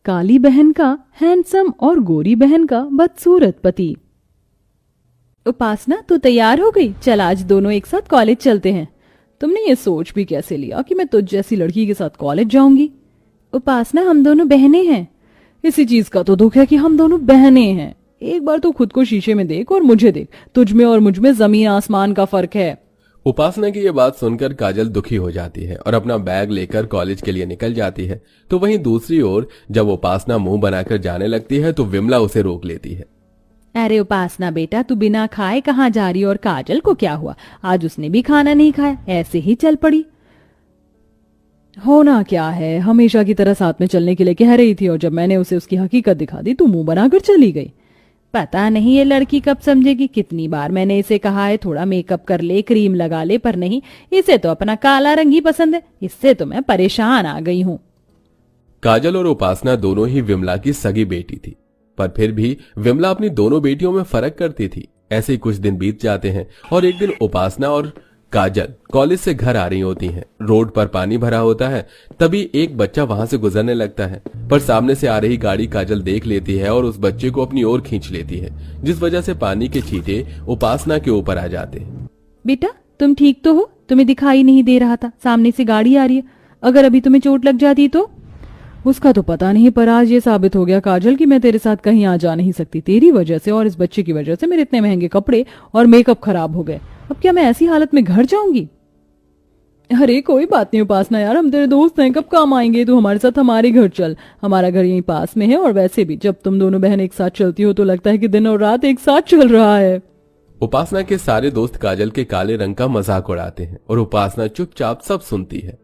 काली बहन का हैंडसम और गोरी बहन का बदसूरत पति। उपासना, तू तैयार हो गई? चल आज दोनों एक साथ कॉलेज चलते हैं। तुमने ये सोच भी कैसे लिया कि मैं तुझ जैसी लड़की के साथ कॉलेज जाऊंगी? उपासना, हम दोनों बहनें हैं। इसी चीज का तो दुख है कि हम दोनों बहनें हैं। एक बार तो खुद को शीशे में देख और मुझे देख, तुझ में और मुझ में जमीन आसमान का फर्क है। उपासना की ये बात सुनकर काजल दुखी हो जाती है और अपना बैग लेकर कॉलेज के लिए निकल जाती है। तो वहीं दूसरी ओर जब उपासना मुंह बनाकर जाने लगती है तो विमला उसे रोक लेती है। अरे उपासना बेटा, तू बिना खाए कहाँ जा रही? और काजल को क्या हुआ? आज उसने भी खाना नहीं खाया, ऐसे ही चल पड़ी। होना क्या है, हमेशा की तरह साथ में चलने के लिए कह रही थी और जब मैंने उसे उसकी हकीकत दिखा दी तो मुंह बनाकर चली गई। पता नहीं ये लड़की कब समझेगी। कितनी बार मैंने इसे कहा है थोड़ा मेकअप कर ले, क्रीम लगा ले, पर नहीं, इसे तो अपना काला रंग ही पसंद है। इससे तो मैं परेशान आ गई हूँ। काजल और उपासना दोनों ही विमला की सगी बेटी थी, पर फिर भी विमला अपनी दोनों बेटियों में फर्क करती थी। ऐसे ही कुछ दिन बीत जाते हैं और एक दिन उपासना और काजल कॉलेज से घर आ रही होती हैं। रोड पर पानी भरा होता है, तभी एक बच्चा वहां से गुजरने लगता है, पर सामने से आ रही गाड़ी काजल देख लेती है और उस बच्चे को अपनी ओर खींच लेती है, जिस वजह से पानी के छींटे उपासना के ऊपर आ जाते हैं। बेटा, तुम ठीक तो हो? तुम्हें दिखाई नहीं दे रहा था, सामने से गाड़ी आ रही है। अगर अभी तुम्हें चोट लग जाती तो? उसका तो पता नहीं, पर आज ये साबित हो गया काजल कि मैं तेरे साथ कहीं आ जा नहीं सकती। तेरी वजह से और इस बच्चे की वजह से मेरे इतने महंगे कपड़े और मेकअप खराब हो गए। अब क्या मैं ऐसी हालत में घर जाऊंगी? अरे कोई बात नहीं उपासना यार, हम तेरे दोस्त हैं, कब काम आएंगे? तू हमारे साथ हमारे घर चल, हमारा घर यहीं पास में है। और वैसे भी जब तुम दोनों बहन एक साथ चलती हो तो लगता है कि दिन और रात एक साथ चल रहा है। उपासना के सारे दोस्त काजल के काले रंग का मजाक उड़ाते हैं और उपासना चुपचाप सब सुनती है।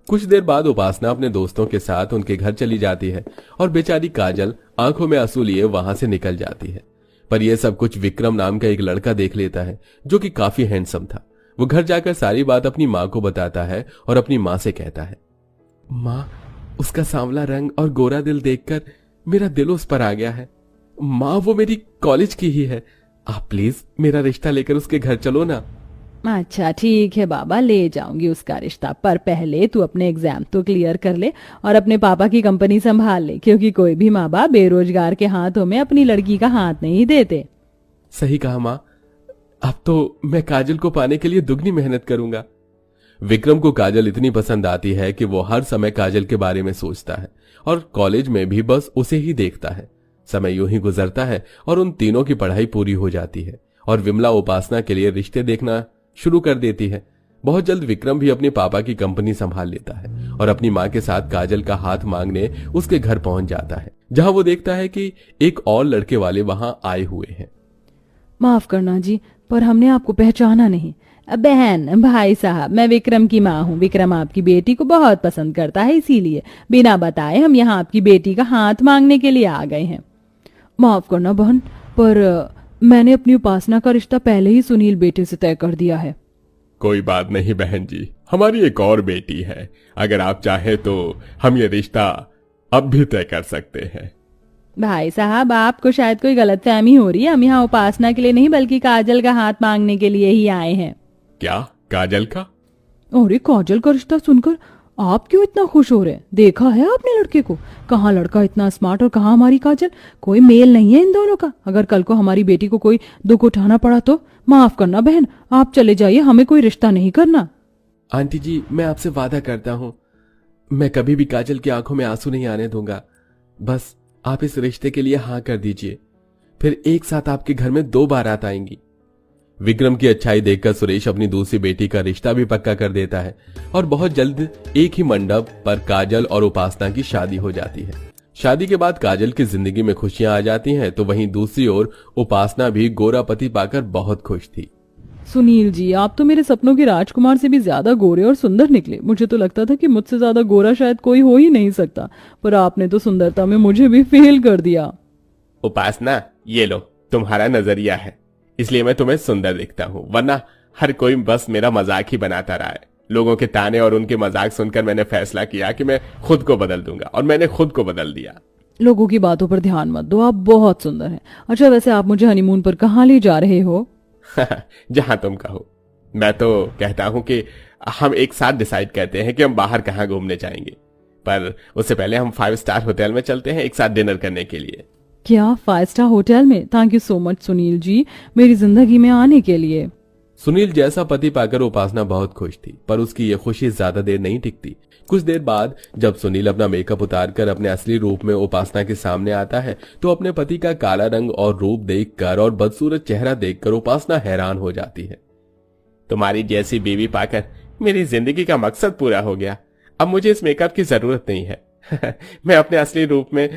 कुछ देर बाद उपासना अपने दोस्तों के साथ उनके घर चली जाती है और बेचारी काजल आंखों में आंसू लिए वहां से निकल जाती है। पर यह सब कुछ विक्रम नाम का एक लड़का देख लेता है जो कि काफी हैंडसम था। वो घर जाकर सारी बात अपनी माँ को बताता है और अपनी माँ से कहता है, माँ, उसका सांवला रंग और गोरा दिल देखकर मेरा दिल उस पर आ गया है। माँ, वो मेरी कॉलेज की ही है, आप प्लीज मेरा रिश्ता लेकर उसके घर चलो ना। अच्छा ठीक है बाबा, ले जाऊंगी उसका रिश्ता, पर पहले तू अपने एग्जाम तो क्लियर कर ले और अपने पापा की कंपनी संभाल ले, क्योंकि कोई भी माँ बाप बेरोजगार के हाथों में अपनी लड़की का हाथ नहीं देते। सही कहा माँ, अब तो मैं काजल को पाने के लिए दुगनी मेहनत करूंगा। विक्रम को काजल इतनी पसंद आती है कि वो हर समय काजल के बारे में सोचता है और कॉलेज में भी बस उसे ही देखता है। समय यूं ही गुजरता है और उन तीनों की पढ़ाई पूरी हो जाती है और विमला उपासना के लिए रिश्ते देखना शुरू कर देती है। बहुत जल्द विक्रम भी अपने पापा की कंपनी संभाल लेता है और अपनी माँ के साथ काजल का हाथ मांगने उसके घर पहुंच जाता है, जहां वो देखता है कि एक और लड़के वाले वहां आए हुए हैं। माफ करना जी, पर हमने आपको पहचाना नहीं। बहन, भाई साहब, मैं विक्रम की माँ हूँ। विक्रम आपकी बेटी को बहुत पसंद करता है, इसीलिए बिना बताए हम यहाँ आपकी बेटी का हाथ मांगने के लिए आ गए हैं। माफ करना बहन, पर मैंने अपनी उपासना का रिश्ता पहले ही सुनील बेटे से तय कर दिया है। कोई बात नहीं बहन जी, हमारी एक और बेटी है। अगर आप चाहे तो हम ये रिश्ता अब भी तय कर सकते हैं। भाई साहब, आपको शायद कोई गलतफहमी हो रही है। हम यहाँ उपासना के लिए नहीं बल्कि काजल का हाथ मांगने के लिए ही आए हैं। क्या काजल का? अरे काजल का रिश्ता सुनकर आप क्यों इतना खुश हो रहे हैं? देखा है आपने लड़के को? कहाँ लड़का इतना स्मार्ट और कहाँ हमारी काजल? कोई मेल नहीं है इन दोनों का। अगर कल को हमारी बेटी को कोई दुख उठाना पड़ा तो? माफ करना बहन, आप चले जाइए, हमें कोई रिश्ता नहीं करना। आंटी जी, मैं आपसे वादा करता हूँ, मैं कभी भी काजल की आंखों में आंसू नहीं आने दूंगा। बस आप इस रिश्ते के लिए हाँ कर दीजिए, फिर एक साथ आपके घर में 2 बारात आएंगी। विक्रम की अच्छाई देखकर सुरेश अपनी दूसरी बेटी का रिश्ता भी पक्का कर देता है और बहुत जल्द एक ही मंडप पर काजल और उपासना की शादी हो जाती है। शादी के बाद काजल की जिंदगी में खुशियां आ जाती हैं, तो वहीं दूसरी ओर उपासना भी गोरा पति पाकर बहुत खुश थी। सुनील जी, आप तो मेरे सपनों के राजकुमार से भी ज्यादा गोरे और सुंदर निकले। मुझे तो लगता था कि मुझसे ज्यादा गोरा शायद कोई हो ही नहीं सकता, पर आपने तो सुंदरता में मुझे भी फेल कर दिया। उपासना, ये लो तुम्हारा नजरिया है, इसलिए मैं तुम्हें सुंदर दिखता हूँ, वरना हर कोई बस मेरा मजाक ही बनाता रहा है। लोगों के ताने और उनके मजाक सुनकर मैंने फैसला किया कि मैं खुद को बदल दूंगा, और मैंने खुद को बदल दिया। लोगों की बातों पर ध्यान मत दो, आप बहुत सुंदर हैं। अच्छा, वैसे आप मुझे हनीमून पर कहाँ ले जा रहे हो? जहां तुम कहो। मैं तो कहता हूं कि हम एक साथ डिसाइड करते हैं कि हम बाहर कहाँ घूमने जाएंगे। पर उससे पहले हम 5 स्टार होटल में चलते हैं एक साथ डिनर करने के लिए। क्या 5 स्टार होटल में? Thank you so much Sunil ji, मेरी जिंदगी में आने के लिए। सुनील जैसा पति पाकर उपासना बहुत खुश थी, पर उसकी ये खुशी ज्यादा देर नहीं टिकती। कुछ देर बाद जब सुनील अपना मेकअप उतारकर अपने असली रूप में उपासना के सामने आता है तो अपने पति का काला रंग और रूप देखकर और बदसूरत चेहरा देखकर उपासना हैरान हो जाती है। तुम्हारी जैसी बीवी पाकर मेरी जिंदगी का मकसद पूरा हो गया। अब मुझे इस मेकअप की जरूरत नहीं है। मैं अपने असली रूप में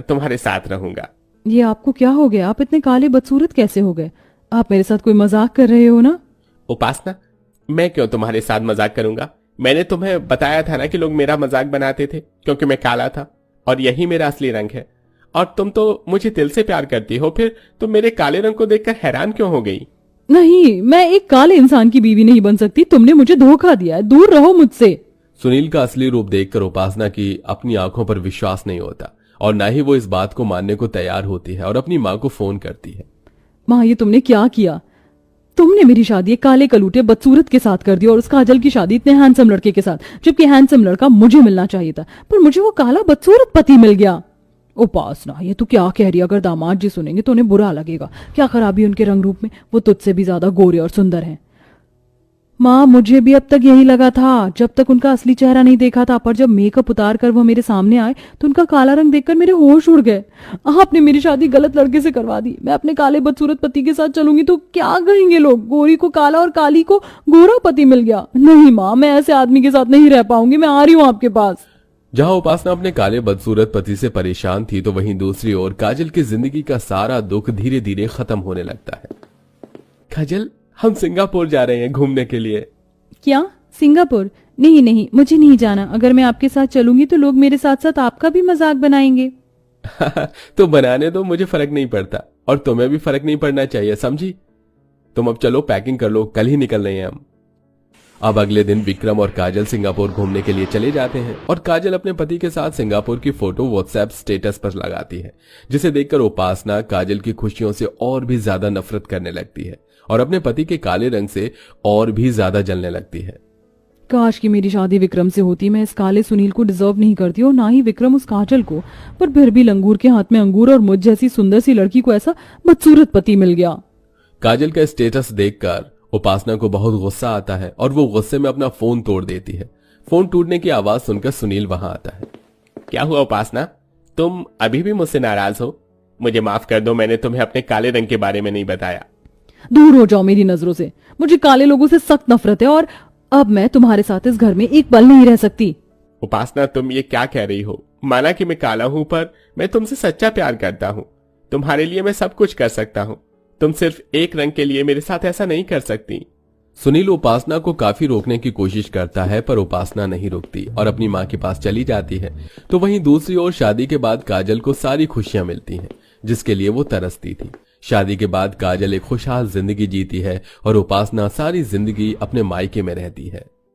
तुम्हारे साथ रहूंगा। ये आपको क्या हो गया? आप इतने काले बदसूरत कैसे हो गए? आप मेरे साथ कोई मजाक कर रहे हो ना? उपासना, मैं क्यों तुम्हारे साथ मजाक करूंगा? मैंने तुम्हें बताया था ना कि लोग मेरा मजाक बनाते थे क्योंकि मैं काला था और यही मेरा असली रंग है। और तुम तो मुझे दिल से प्यार करती हो, फिर तुम मेरे काले रंग को देखकर हैरान क्यों हो गई? नहीं, मैं एक काले इंसान की बीवी नहीं बन सकती। तुमने मुझे धोखा दिया है, दूर रहो मुझसे। सुनील का असली रूप देखकर उपासना की अपनी आंखों पर विश्वास नहीं होता और न ही वो इस बात को मानने को तैयार होती है और अपनी माँ को फोन करती है। माँ, ये तुमने क्या किया? तुमने मेरी शादी एक काले कलूटे बदसूरत के साथ कर दी और उस काजल की शादी इतने हैंडसम लड़के के साथ, जबकि हैंडसम लड़का मुझे मिलना चाहिए था, पर मुझे वो काला बदसूरत पति मिल गया। उपासना, ये तू क्या कह रही है? अगर दामाद जी सुनेंगे तो उन्हें बुरा लगेगा। क्या खराबी उनके रंग रूप में? वो तुझसे भी ज्यादा गोरे और सुंदर हैं। माँ, मुझे भी अब तक यही लगा था जब तक उनका असली चेहरा नहीं देखा था, पर जब मेकअप उतार कर वो मेरे सामने आए तो उनका काला रंग देखकर मेरे होश उड़ गए। आपने मेरी शादी गलत लड़के से करवा दी। मैं अपने काले बदसूरत पति के साथ चलूंगी तो क्या कहेंगे लोग? गोरी को काला और काली को गोरा पति मिल गया। नहीं माँ, मैं ऐसे आदमी के साथ नहीं रह पाऊंगी। मैं आ रही हूँ आपके पास। जहां उपासना अपने काले बदसूरत पति से परेशान थी तो वहीं दूसरी ओर काजल की जिंदगी का सारा दुख धीरे धीरे खत्म होने लगता है। काजल, हम सिंगापुर जा रहे हैं घूमने के लिए। क्या? सिंगापुर? नहीं नहीं, मुझे नहीं जाना। अगर मैं आपके साथ चलूंगी तो लोग मेरे साथ साथ आपका भी मजाक बनाएंगे। तो बनाने दो, मुझे फर्क नहीं पड़ता और तुम्हें भी फर्क नहीं पड़ना चाहिए, समझी? तुम अब चलो, पैकिंग कर लो, कल ही निकल रहे हैं हम। अब अगले दिन विक्रम और काजल सिंगापुर घूमने के लिए चले जाते हैं और काजल अपने पति के साथ सिंगापुर की फोटो व्हाट्सएप स्टेटस पर लगाती है, जिसे देखकर उपासना काजल की खुशियों से और भी ज्यादा नफरत करने लगती है और अपने पति के काले रंग से और भी ज्यादा जलने लगती है। काश कि मेरी शादी विक्रम से होती। मैं इस काले सुनील को डिजर्व नहीं करती और ना ही विक्रम उस काजल को, पर फिर भी लंगूर के हाथ में अंगूर और मुझ जैसी सुंदर सी लड़की को ऐसा बदसूरत पति मिल गया। काजल का स्टेटस देखकर उपासना को बहुत गुस्सा आता है और वो गुस्से में अपना फोन तोड़ देती है। फोन टूटने की आवाज सुनकर सुनील वहां आता है। क्या हुआ उपासना, तुम अभी भी मुझसे नाराज हो? मुझे माफ कर दो, मैंने तुम्हें अपने काले रंग के बारे में नहीं बताया। दूर हो जाओ मेरी नजरों से। मुझे काले लोगों से सख्त नफरत है और अब मैं तुम्हारे साथ इस घर में एक पल नहीं रह सकती। उपासना, तुम ये क्या कह रही हो? माना कि मैं काला हूं, पर मैं तुमसे सच्चा प्यार करता हूं। तुम्हारे लिए मैं सब कुछ कर सकता हूं। तुम सिर्फ एक रंग के लिए मेरे साथ ऐसा नहीं कर सकती। सुनील उपासना को काफी रोकने की कोशिश करता है, पर उपासना नहीं रुकती और अपनी माँ के पास चली जाती है। तो वहीं दूसरी ओर शादी के बाद काजल को सारी खुशियां मिलती हैं, जिसके लिए वो तरसती थी। शादी के बाद काजल एक खुशहाल जिंदगी जीती है और उपासना सारी जिंदगी अपने मायके में रहती है।